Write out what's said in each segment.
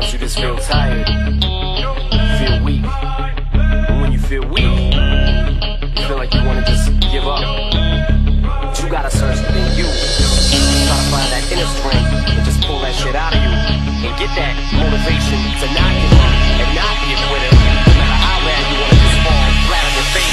Sometimes you just feel tired, you feel weak. And when you feel weak, you feel like you wanna just give up. But you gotta search within you. Try to find that inner strength and just pull that shit out of you. And get that motivation to not give up and not get with it. No matter how bad you wanna just fall flat on your face.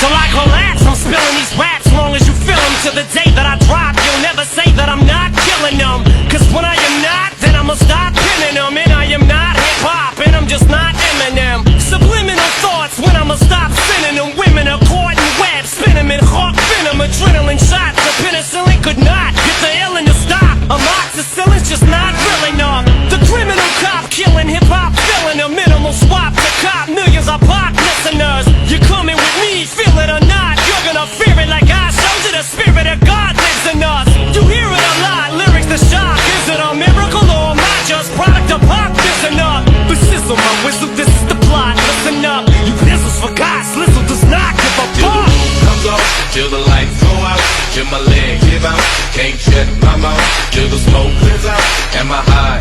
So I collapse, I'm spilling these raps long as you feel them. To the day that I drop, you'll never say that I'm not killing them. Cause when I am not, then I'ma stop pinning them. And I am not hip-hop, and I'm just not Eminem. Subliminal thoughts when I'ma stop sending them. Women are caught in webs, spin them in hawk venom. Adrenaline shots, the penicillin could not get the illin' to stop. Amoxicillin's just not real enough. The criminal cop killing hip-hop, filling a minimal swap to cop millions of pop listeners. You're coming with me, feel it or not, you're gonna fear it like I showed you. The spirit of God lives in us. You hear it a lot, lyrics to shock. Is it a miracle or am I just product of pop? Listen up, but sizzle my whistle, this is the plot. Listen up, you pistols for God, Slizzle does not give a Till the fuck. roof comes off, till the lights go out, till my legs give out, can't shut my mouth, till the smoke clears out, and my high,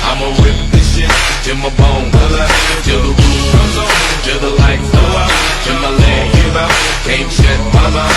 I'ma rip this shit, till my bones pull out, till the roof comes off, till the lights go out, till my legs give out, can't shut my mouth,